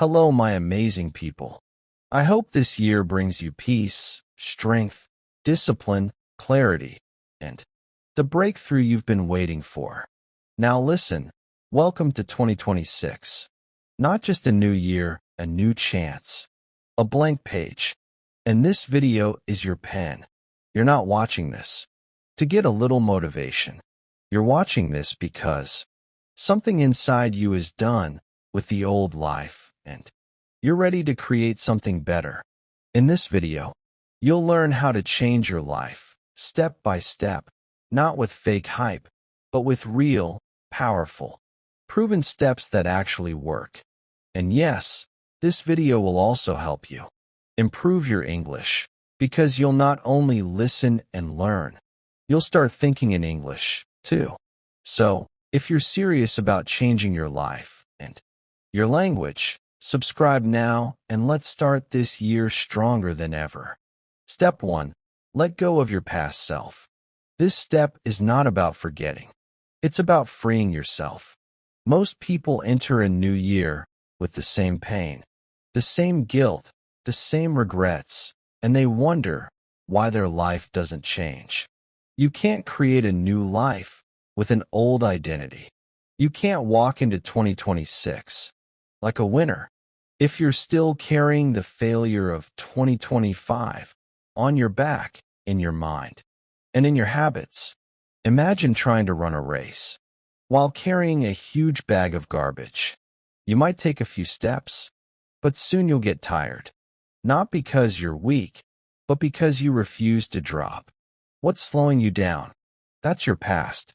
Hello, my amazing people. I hope this year brings you peace, strength, discipline, clarity, and the breakthrough you've been waiting for. Now listen, welcome to 2026. Not just a new year, a new chance, a blank page. And this video is your pen. You're not watching this to get a little motivation. You're watching this because something inside you is done with the old life and you're ready to create something better. In this video, you'll learn how to change your life step by step, not with fake hype, but with real, powerful, proven steps that actually work. And yes, this video will also help you improve your English because you'll not only listen and learn, you'll start thinking in English too. So, if you're serious about changing your life and your language, subscribe now and let's start this year stronger than ever. Step 1. Let go of your past self. This step is not about forgetting. It's about freeing yourself. Most people enter a new year with the same pain, the same guilt, the same regrets, and they wonder why their life doesn't change. You can't create a new life with an old identity. You can't walk into 2026 like a winner if you're still carrying the failure of 2025 on your back, in your mind, and in your habits. Imagine trying to run a race while carrying a huge bag of garbage. You might take a few steps, but soon you'll get tired. Not because you're weak, but because you refuse to drop. What's slowing you down? That's your past.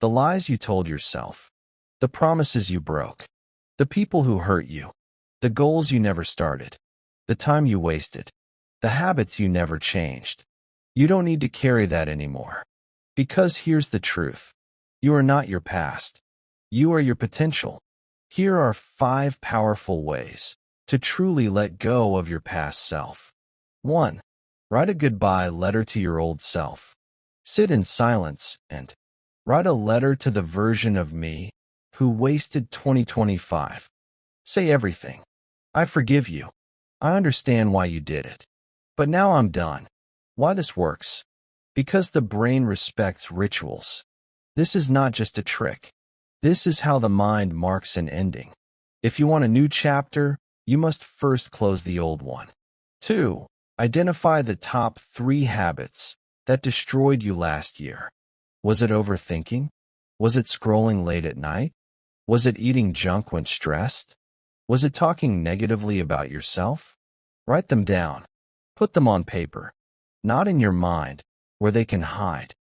The lies you told yourself, the promises you broke, the people who hurt you, the goals you never started, the time you wasted, the habits you never changed. You don't need to carry that anymore. Because here's the truth. You are not your past. You are your potential. Here are 5 powerful ways to truly let go of your past self. 1. Write a goodbye letter to your old self. Sit in silence and write a letter to the version of me who wasted 2025. Say everything. I forgive you. I understand why you did it. But now I'm done. Why this works? Because the brain respects rituals. This is not just a trick. This is how the mind marks an ending. If you want a new chapter, you must first close the old one. 2. Identify the top 3 habits that destroyed you last year. Was it overthinking? Was it scrolling late at night? Was it eating junk when stressed? Was it talking negatively about yourself? Write them down. Put them on paper, not in your mind, where they can hide.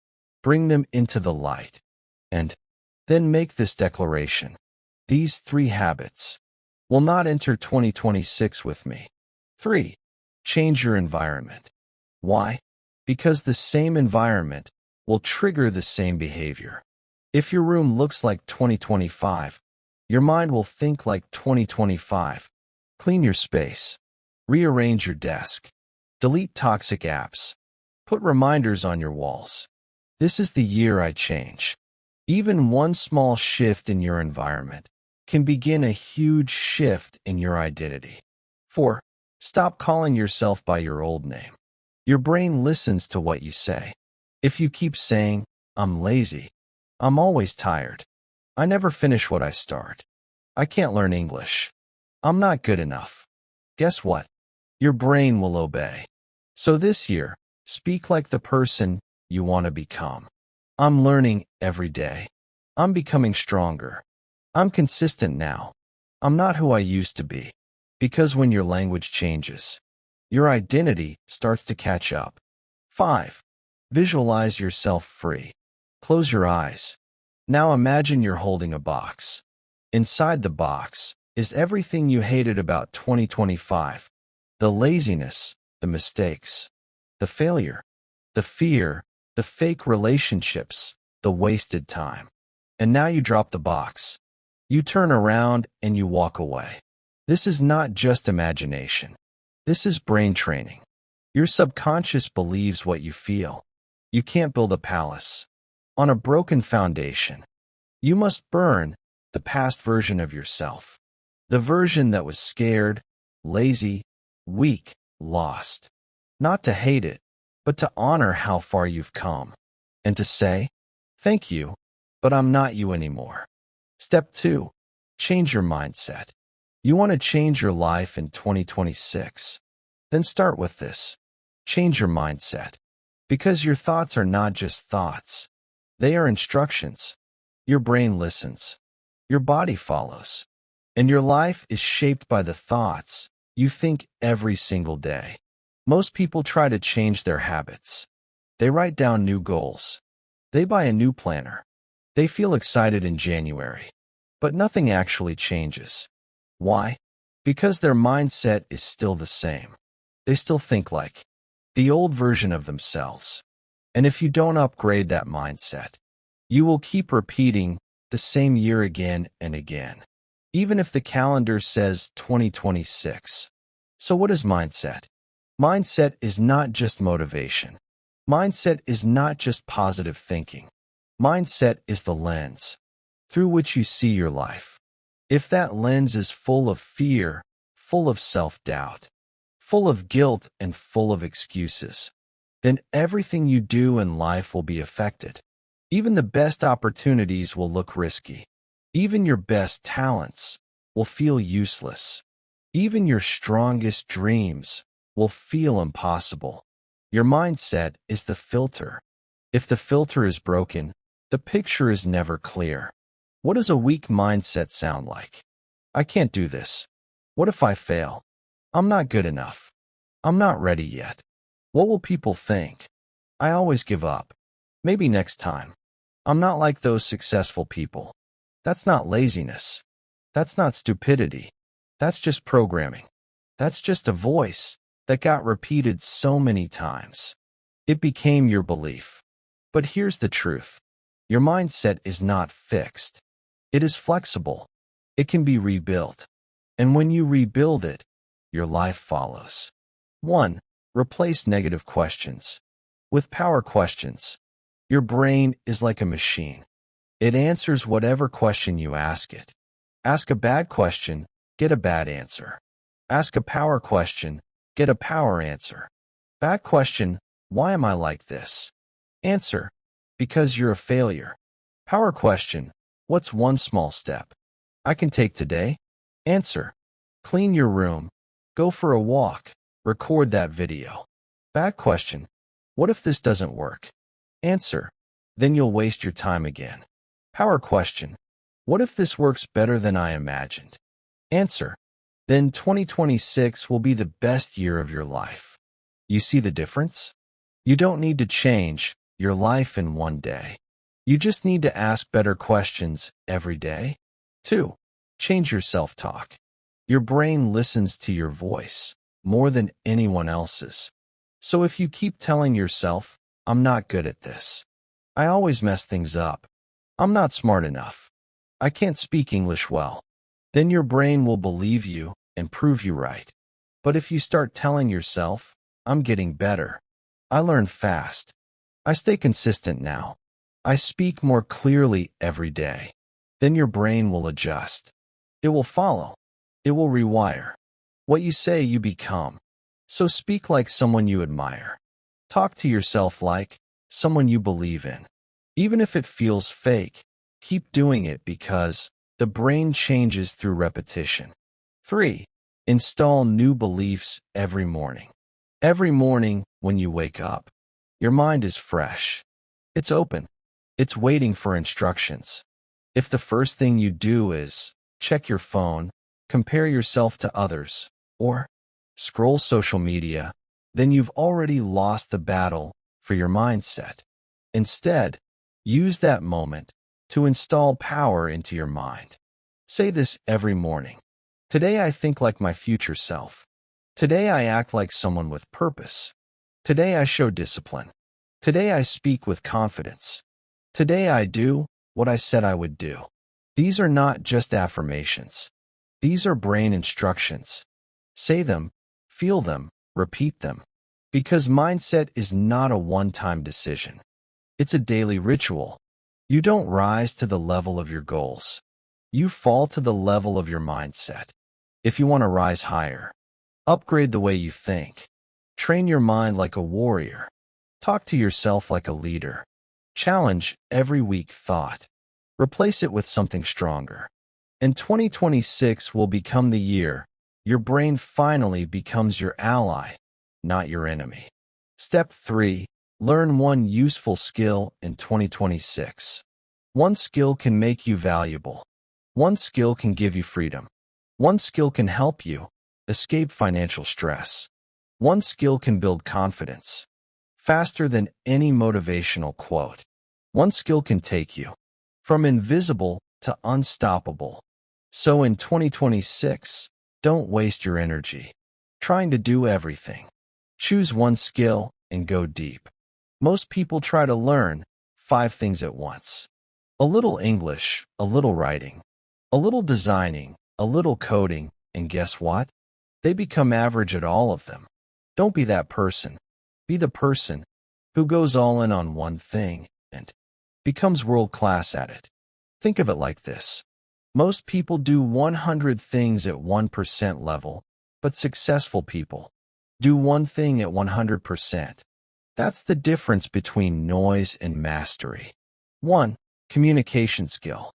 Bring them into the light. And then make this declaration. These 3 habits will not enter 2026 with me. 3. Change your environment. Why? Because the same environment will trigger the same behavior. If your room looks like 2025, your mind will think like 2025. Clean your space. Rearrange your desk. Delete toxic apps. Put reminders on your walls. This is the year I change. Even one small shift in your environment can begin a huge shift in your identity. 4. Stop calling yourself by your old name. Your brain listens to what you say. If you keep saying, I'm lazy, I'm always tired, I never finish what I start, I can't learn English, I'm not good enough, guess what? Your brain will obey. So this year, speak like the person you want to become. I'm learning every day. I'm becoming stronger. I'm consistent now. I'm not who I used to be. Because when your language changes, your identity starts to catch up. 5. Visualize yourself free. Close your eyes. Now imagine you're holding a box. Inside the box is everything you hated about 2025. The laziness, the mistakes, the failure, the fear, the fake relationships, the wasted time. And now you drop the box. You turn around and you walk away. This is not just imagination. This is brain training. Your subconscious believes what you feel. You can't build a palace on a broken foundation. You must burn the past version of yourself. The version that was scared, lazy, weak, lost. Not to hate it, but to honor how far you've come. And to say, thank you, but I'm not you anymore. Step 2. Change your mindset. You want to change your life in 2026. Then start with this. Change your mindset. Because your thoughts are not just thoughts. They are instructions. Your brain listens. Your body follows. And your life is shaped by the thoughts you think every single day. Most people try to change their habits. They write down new goals. They buy a new planner. They feel excited in January. But nothing actually changes. Why? Because their mindset is still the same. They still think like the old version of themselves. And if you don't upgrade that mindset, you will keep repeating the same year again and again, even if the calendar says 2026. So what is mindset? Mindset is not just motivation. Mindset is not just positive thinking. Mindset is the lens through which you see your life. If that lens is full of fear, full of self-doubt, full of guilt, and full of excuses, then everything you do in life will be affected. Even the best opportunities will look risky. Even your best talents will feel useless. Even your strongest dreams will feel impossible. Your mindset is the filter. If the filter is broken, the picture is never clear. What does a weak mindset sound like? I can't do this. What if I fail? I'm not good enough. I'm not ready yet. What will people think? I always give up. Maybe next time. I'm not like those successful people. That's not laziness. That's not stupidity. That's just programming. That's just a voice that got repeated so many times. It became your belief. But here's the truth. Your mindset is not fixed. It is flexible. It can be rebuilt. And when you rebuild it, your life follows. 1. Replace negative questions with power questions. Your brain is like a machine. It answers whatever question you ask it. Ask a bad question, get a bad answer. Ask a power question, get a power answer. Bad question, why am I like this? Answer, because you're a failure. Power question, what's one small step I can take today? Answer, clean your room, go for a walk, record that video. Bad question, what if this doesn't work? Answer, then you'll waste your time again. Power question, what if this works better than I imagined? Answer, then 2026 will be the best year of your life. You see the difference? You don't need to change your life in one day. You just need to ask better questions every day. 2. Change your self-talk. Your brain listens to your voice more than anyone else's. So if you keep telling yourself, I'm not good at this. I always mess things up. I'm not smart enough. I can't speak English well. Then your brain will believe you and prove you right. But if you start telling yourself, I'm getting better. I learn fast. I stay consistent now. I speak more clearly every day. Then your brain will adjust. It will follow. It will rewire. What you say, you become. So speak like someone you admire. Talk to yourself like someone you believe in. Even if it feels fake, keep doing it because the brain changes through repetition. 3. Install new beliefs every morning. Every morning when you wake up, your mind is fresh. It's open. It's waiting for instructions. If the first thing you do is check your phone, compare yourself to others, or scroll social media, then you've already lost the battle for your mindset. Instead, use that moment to install power into your mind. Say this every morning. Today I think like my future self. Today I act like someone with purpose. Today I show discipline. Today I speak with confidence. Today I do what I said I would do. These are not just affirmations. These are brain instructions. Say them, feel them, repeat them. Because mindset is not a one-time decision. It's a daily ritual. You don't rise to the level of your goals. You fall to the level of your mindset. If you want to rise higher, upgrade the way you think. Train your mind like a warrior. Talk to yourself like a leader. Challenge every weak thought. Replace it with something stronger. And 2026 will become the year your brain finally becomes your ally, not your enemy. Step 3. Learn one useful skill in 2026. One skill can make you valuable. One skill can give you freedom. One skill can help you escape financial stress. One skill can build confidence faster than any motivational quote. One skill can take you from invisible to unstoppable. So in 2026, don't waste your energy trying to do everything. Choose one skill and go deep. Most people try to learn 5 things at once. A little English, a little writing, a little designing, a little coding, and guess what? They become average at all of them. Don't be that person. Be the person who goes all in on one thing and becomes world-class at it. Think of it like this. Most people do 100 things at 1% level, but successful people do one thing at 100%. That's the difference between noise and mastery. 1. Communication skill.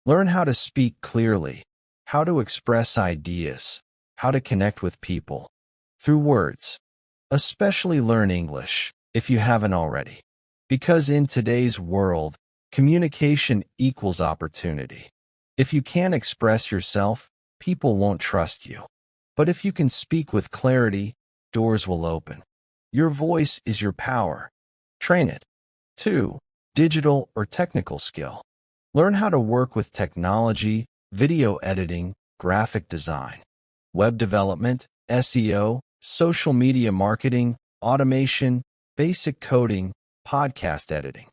Learn how to speak clearly, how to express ideas, how to connect with people through words. Especially learn English, if you haven't already. Because in today's world, communication equals opportunity. If you can't express yourself, people won't trust you. But if you can speak with clarity, doors will open. Your voice is your power. Train it. 2. Digital or technical skill. Learn how to work with technology, video editing, graphic design, web development, SEO, social media marketing, automation, basic coding, podcast editing.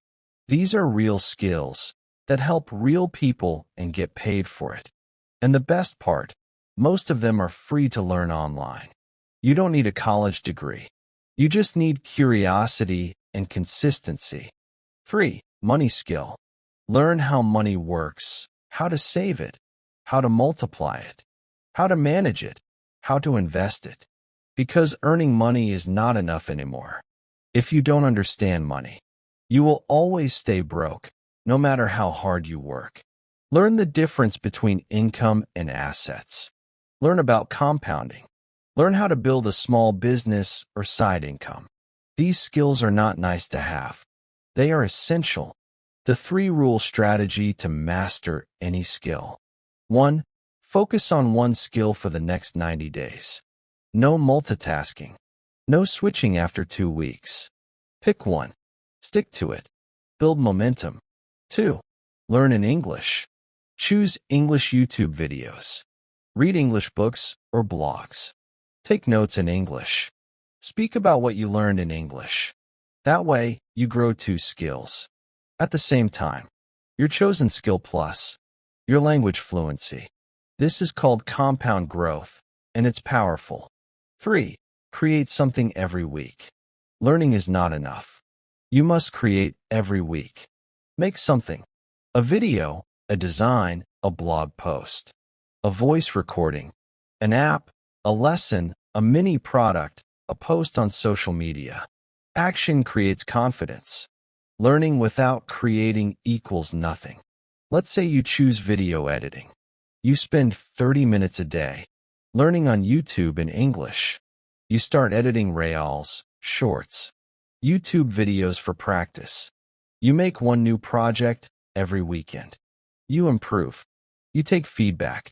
These are real skills that help real people and get paid for it. And the best part, most of them are free to learn online. You don't need a college degree. You just need curiosity and consistency. 3. Money skill. Learn how money works, how to save it, how to multiply it, how to manage it, how to invest it. Because earning money is not enough anymore. If you don't understand money, you will always stay broke, no matter how hard you work. Learn the difference between income and assets. Learn about compounding. Learn how to build a small business or side income. These skills are not nice to have. They are essential. The 3-rule strategy to master any skill. 1. Focus on one skill for the next 90 days. No multitasking. No switching after 2 weeks. Pick one. Stick to it. Build momentum. 2. Learn in English. Choose English YouTube videos. Read English books or blogs. Take notes in English. Speak about what you learned in English. That way, you grow 2 skills at the same time. Your chosen skill plus your language fluency. This is called compound growth, and it's powerful. 3. Create something every week. Learning is not enough. You must create every week. Make something. A video, a design, a blog post, a voice recording, an app, a lesson, a mini product, a post on social media. Action creates confidence. Learning without creating equals nothing. Let's say you choose video editing. You spend 30 minutes a day learning on YouTube in English. You start editing reels, shorts, YouTube videos for practice. You make one new project every weekend. You improve. You take feedback.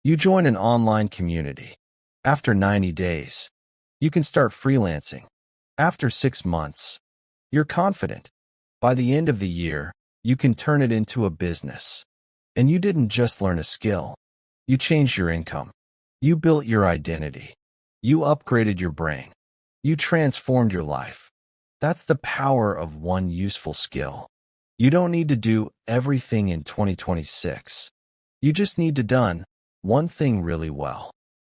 You join an online community. After 90 days, you can start freelancing. After 6 months, you're confident. By the end of the year, you can turn it into a business. And you didn't just learn a skill. You changed your income. You built your identity. You upgraded your brain. You transformed your life. That's the power of one useful skill. You don't need to do everything in 2026. You just need to done one thing really well.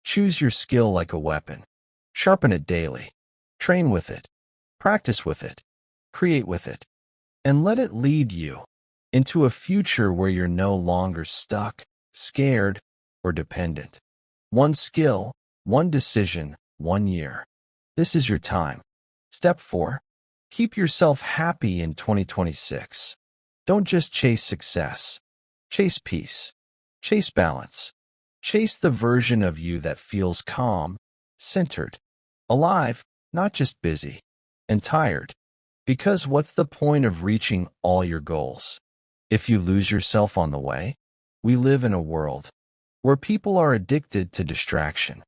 Choose your skill like a weapon. Sharpen it daily. Train with it. Practice with it. Create with it. And let it lead you into a future where you're no longer stuck, scared, or dependent. One skill, one decision, 1 year. This is your time. Step 4. Keep yourself happy in 2026. Don't just chase success. Chase peace. Chase balance. Chase the version of you that feels calm, centered, alive, not just busy, and tired. Because what's the point of reaching all your goals if you lose yourself on the way? We live in a world where people are addicted to distraction.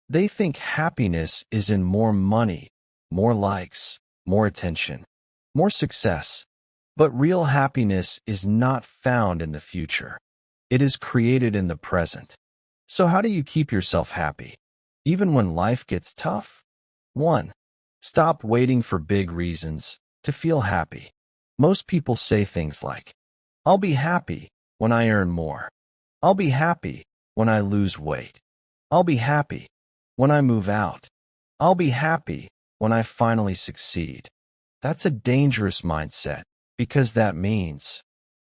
They think happiness is in more money, more likes, more attention, more success. But real happiness is not found in the future. It is created in the present. So how do you keep yourself happy, even when life gets tough? 1. Stop waiting for big reasons to feel happy. Most people say things like, I'll be happy when I earn more. I'll be happy when I lose weight. I'll be happy when I move out. I'll be happy when I finally succeed. That's a dangerous mindset because that means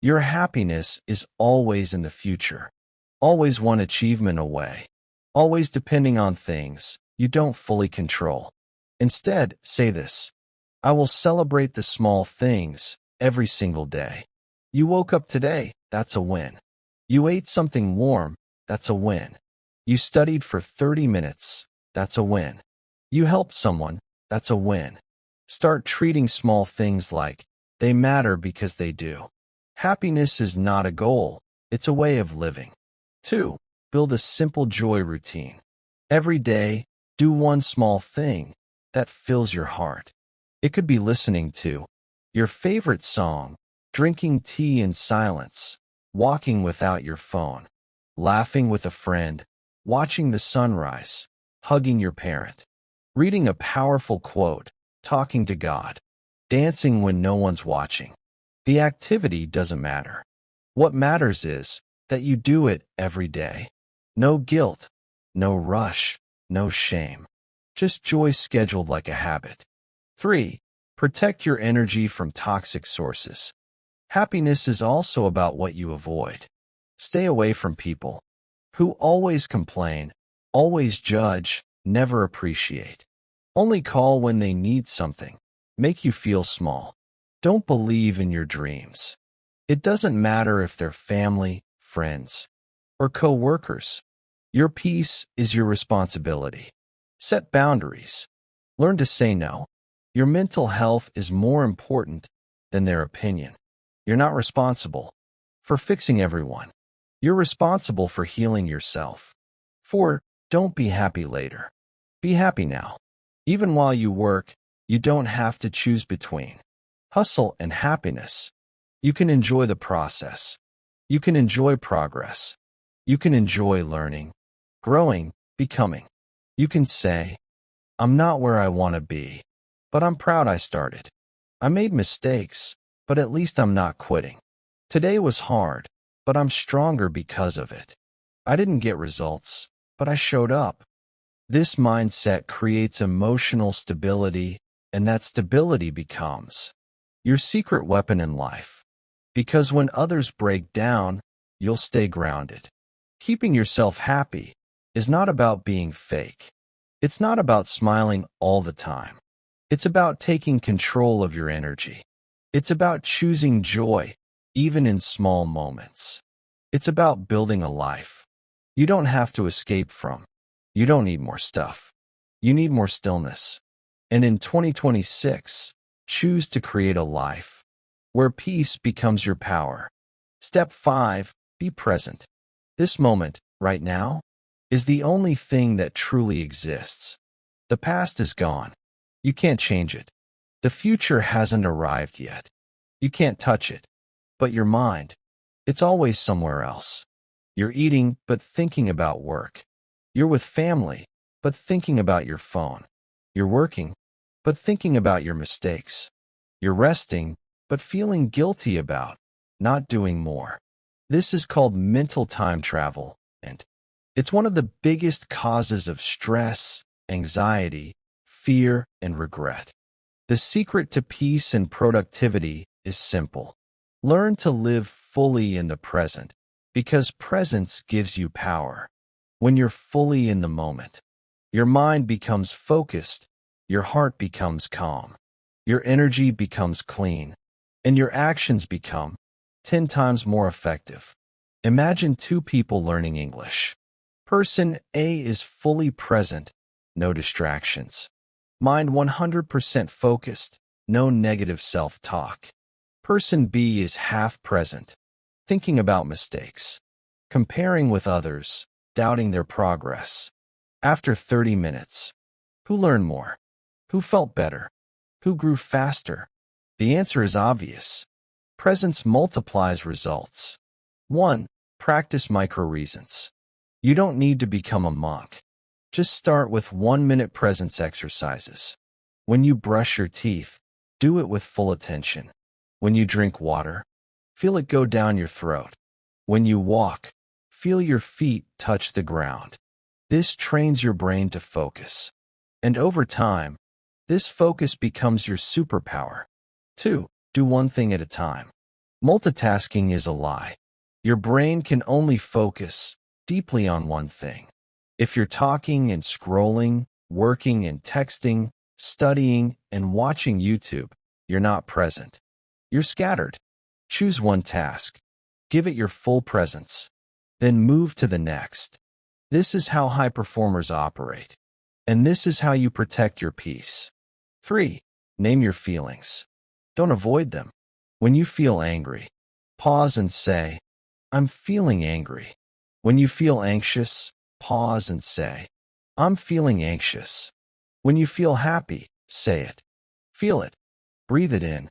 your happiness is always in the future, always one achievement away, always depending on things you don't fully control. Instead, say this: I will celebrate the small things every single day. You woke up today, that's a win. You ate something warm, that's a win. You studied for 30 minutes, that's a win. You helped someone, that's a win. Start treating small things like they matter because they do. Happiness is not a goal, it's a way of living. 2. Build a simple joy routine. Every day, do one small thing that fills your heart. It could be listening to your favorite song, drinking tea in silence, walking without your phone, laughing with a friend, watching the sunrise, hugging your parent, reading a powerful quote, talking to God, dancing when no one's watching. The activity doesn't matter. What matters is that you do it every day. No guilt, no rush, no shame. Just joy scheduled like a habit. 3. Protect your energy from toxic sources. Happiness is also about what you avoid. Stay away from people who always complain, always judge, never appreciate. Only call when they need something, make you feel small. Don't believe in your dreams. It doesn't matter if they're family, friends, or co-workers. Your peace is your responsibility. Set boundaries. Learn to say no. Your mental health is more important than their opinion. You're not responsible for fixing everyone. You're responsible for healing yourself. 4. Don't be happy later. Be happy now. Even while you work, you don't have to choose between hustle and happiness. You can enjoy the process. You can enjoy progress. You can enjoy learning, growing, becoming. You can say, I'm not where I want to be, but I'm proud I started. I made mistakes, but at least I'm not quitting. Today was hard, but I'm stronger because of it. I didn't get results, but I showed up. This mindset creates emotional stability, and that stability becomes your secret weapon in life. Because when others break down, you'll stay grounded. Keeping yourself happy is not about being fake. It's not about smiling all the time. It's about taking control of your energy. It's about choosing joy, even in small moments. It's about building a life you don't have to escape from. You don't need more stuff. You need more stillness. And in 2026, choose to create a life where peace becomes your power. Step 5. Be present. This moment, right now, is the only thing that truly exists. The past is gone. You can't change it. The future hasn't arrived yet. You can't touch it. But your mind, it's always somewhere else. You're eating, but thinking about work. You're with family, but thinking about your phone. You're working, but thinking about your mistakes. You're resting, but feeling guilty about not doing more. This is called mental time travel, and it's one of the biggest causes of stress, anxiety, fear, and regret. The secret to peace and productivity is simple. Learn to live fully in the present, because presence gives you power. when you're fully in the moment. Your mind becomes focused, your heart becomes calm, your energy becomes clean, and your actions become 10 times more effective. Imagine two people learning English. Person A is fully present, no distractions. Mind 100% focused, no negative self-talk. Person B is half present, thinking about mistakes, comparing with others, doubting their progress. After 30 minutes, who learned more? Who felt better? Who grew faster? The answer is obvious. Presence multiplies results. 1. Practice micro-reasons. You don't need to become a monk. Just start with 1-minute presence exercises. When you brush your teeth, do it with full attention. When you drink water, feel it go down your throat. When you walk, feel your feet touch the ground. This trains your brain to focus. And over time, this focus becomes your superpower. 2. Do one thing at a time. Multitasking is a lie. Your brain can only focus deeply on one thing. If you're talking and scrolling, working and texting, studying and watching YouTube, you're not present. You're scattered. Choose one task. Give it your full presence. Then move to the next. This is how high performers operate. And this is how you protect your peace. 3. Name your feelings. Don't avoid them. When you feel angry, pause and say, I'm feeling angry. When you feel anxious, pause and say, I'm feeling anxious. When you feel happy, say it. Feel it. Breathe it in.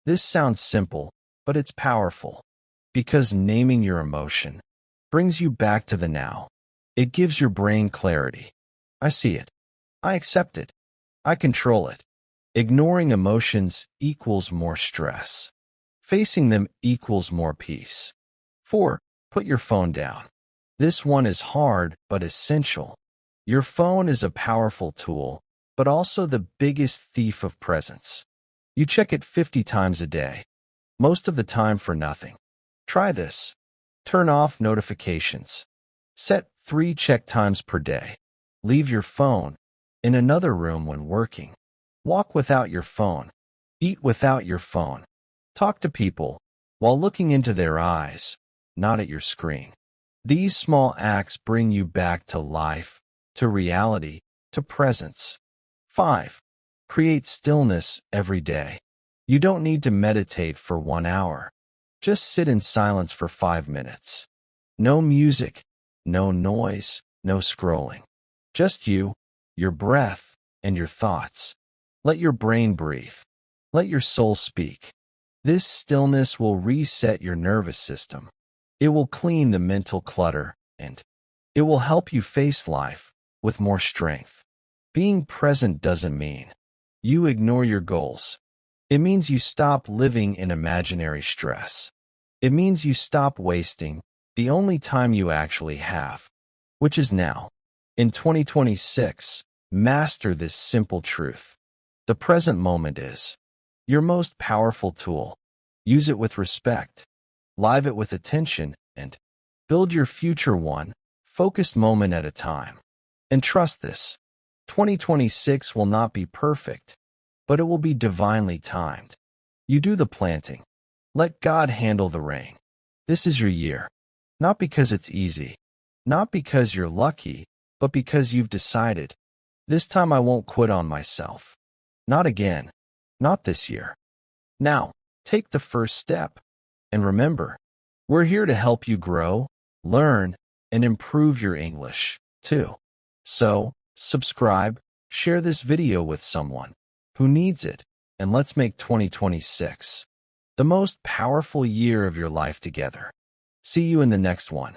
This sounds simple, but it's powerful. Because naming your emotion brings you back to the now. It gives your brain clarity. I see it. I accept it. I control it. Ignoring emotions equals more stress. Facing them equals more peace. 4. Put your phone down. This one is hard but essential. Your phone is a powerful tool, but also the biggest thief of presence. You check it 50 times a day, most of the time for nothing. Try this. Turn off notifications. Set 3 check times per day. Leave your phone in another room when working. Walk without your phone. Eat without your phone. Talk to people while looking into their eyes, not at your screen. These small acts bring you back to life, to reality, to presence. 5. Create stillness every day. You don't need to meditate for 1 hour. Just sit in silence for 5 minutes. No music, no noise, no scrolling. Just you, your breath, and your thoughts. Let your brain breathe. Let your soul speak. This stillness will reset your nervous system. It will clean the mental clutter, and it will help you face life with more strength. Being present doesn't mean you ignore your goals. It means you stop living in imaginary stress. It means you stop wasting the only time you actually have, which is now. In 2026, master this simple truth. The present moment is your most powerful tool. Use it with respect. Live it with attention, and build your future one focused moment at a time. And trust this, 2026 will not be perfect, but it will be divinely timed. You do the planting. Let God handle the rain. This is your year. Not because it's easy, not because you're lucky, but because you've decided, this time I won't quit on myself. Not again. Not this year. Now, take the first step. And remember, we're here to help you grow, learn, and improve your English, too. So, subscribe, share this video with someone who needs it, and let's make 2026 the most powerful year of your life together. See you in the next one.